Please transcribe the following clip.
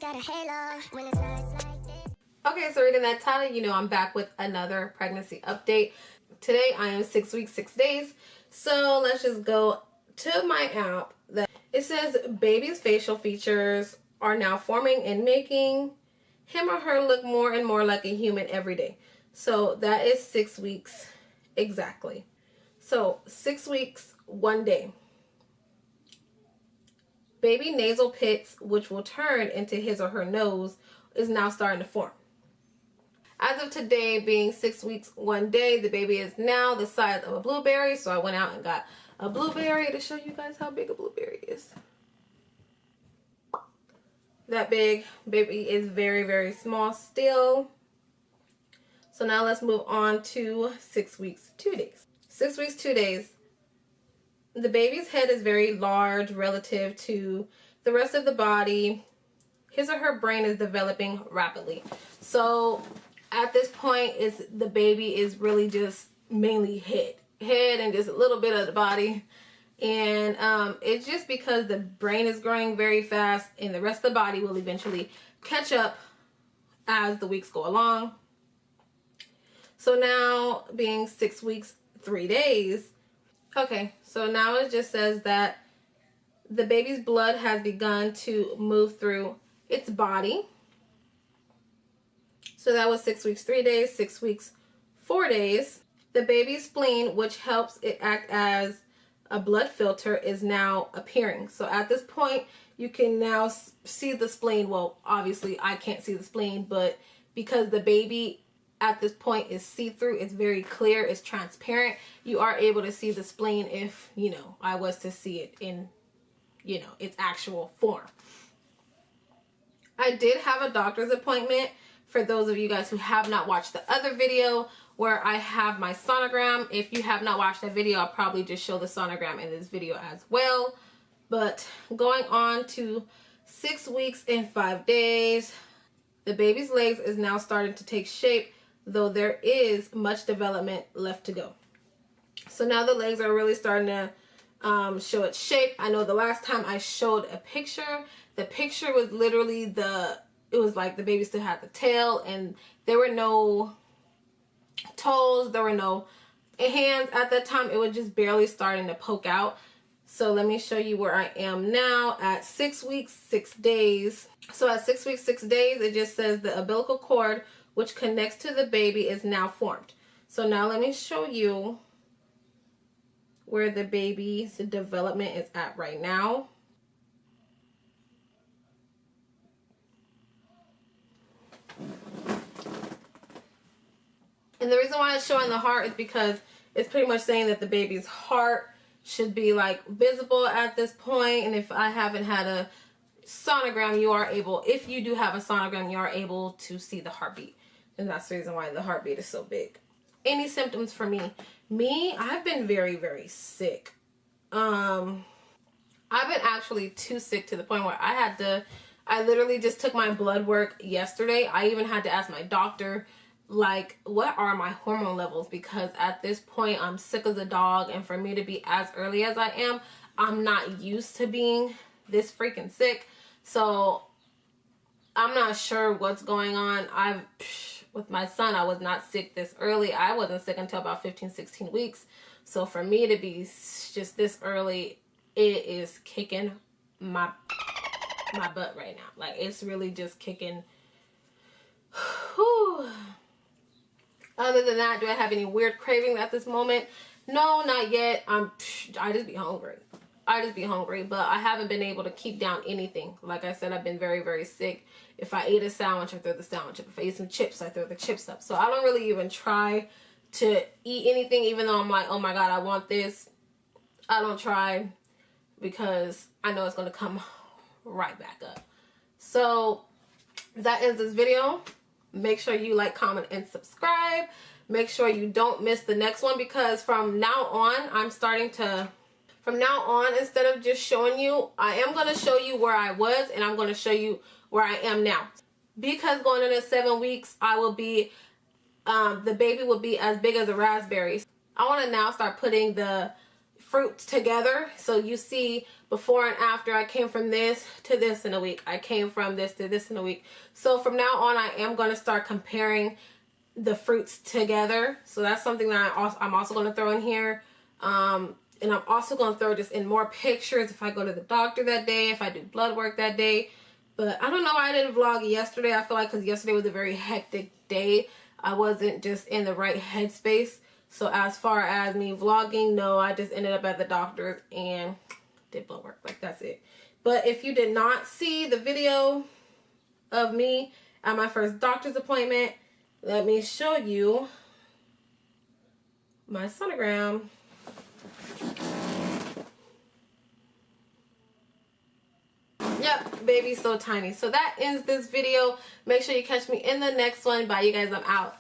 got a halo when it's nights like this. Okay, so reading that title, you know I'm back with another pregnancy update. Today I am 6 weeks, 6 days. So let's just go to my app. It says baby's facial features are now forming and making him or her look more and more like a human every day. So that is 6 weeks exactly. So 6 weeks, 1 day. Baby nasal pits, which will turn into his or her nose, is now starting to form. As of today, being 6 weeks, 1 day, the baby is now the size of a blueberry. So I went out and got a blueberry to show you guys how big a blueberry is. That big. Baby is very, very small still. So now let's move on to 6 weeks, 2 days. 6 weeks, 2 days. The baby's head is very large relative to the rest of the body. His or her brain is developing rapidly. So at this point, the baby is really just mainly head and just a little bit of the body. And it's just because the brain is growing very fast and the rest of the body will eventually catch up as the weeks go along. So now being 6 weeks, 3 days. Okay, so now it just says that the baby's blood has begun to move through its body. So that was 6 weeks, 3 days, 6 weeks, 4 days. The baby's spleen, which helps it act as a blood filter, is now appearing. So at this point, you can now see the spleen. Well, obviously I can't see the spleen, but because the baby at this point is see-through, it's very clear, it's transparent, you are able to see the spleen if, you know, I was to see it in, you know, its actual form. I did have a doctor's appointment for those of you guys who have not watched the other video where I have my sonogram. If you have not watched that video, I'll probably just show the sonogram in this video as well. But going on to 6 weeks and 5 days, the baby's legs is now starting to take shape, though there is much development left to go. So now the legs are really starting to show its shape. I know the last time I showed a picture, the picture was literally it was like the baby still had the tail and there were no toes, there were no hands at that time. It was just barely starting to poke out. So let me show you where I am now at 6 weeks, 6 days. So at 6 weeks, 6 days, it just says the umbilical cord, which connects to the baby, is now formed. So now let me show you where the baby's development is at right now. And the reason why it's showing the heart is because it's pretty much saying that the baby's heart should be like visible at this point. And if I haven't had a sonogram, you are able, if you do have a sonogram, you are able to see the heartbeat. And that's the reason why the heartbeat is so big. Any symptoms for me? I've been very, very sick. I've been actually too sick to the point where I literally just took my blood work yesterday. I even had to ask my doctor, like, what are my hormone levels? Because at this point, I'm sick as a dog. And for me to be as early as I am, I'm not used to being this freaking sick. So I'm not sure what's going on. With my son, I was not sick this early. I wasn't sick until about 15, 16 weeks. So for me to be just this early, it is kicking my butt right now. Like, it's really just kicking. Whew. Other than that, do I have any weird cravings at this moment? No, not yet. I just be hungry. But I haven't been able to keep down anything. Like I said, I've been very, very sick. If I ate a sandwich, I throw the sandwich up. If I eat some chips, I throw the chips up. So I don't really even try to eat anything, even though I'm like, oh my God, I want this. I don't try because I know it's going to come right back up. So that ends this video. Make sure you like, comment, and subscribe. Make sure you don't miss the next one, because from now on, instead of just showing you, I am going to show you where I was, and I'm going to show you where I am now. Because going into 7 weeks, I will be, the baby will be as big as a raspberry. I want to now start putting the fruits together. So you see before and after, I came from this to this in a week. I came from this to this in a week. So from now on, I am going to start comparing the fruits together. So that's something that I'm also going to throw in here. And I'm also going to throw this in more pictures if I go to the doctor that day, if I do blood work that day. But I don't know why I didn't vlog yesterday. I feel like because yesterday was a very hectic day. I wasn't just in the right headspace. So as far as me vlogging, no, I just ended up at the doctor's and did blood work. Like, that's it. But if you did not see the video of me at my first doctor's appointment, let me show you my sonogram. Yep, baby's so tiny. So that ends this video. Make sure you catch me in the next one. Bye, you guys. I'm out.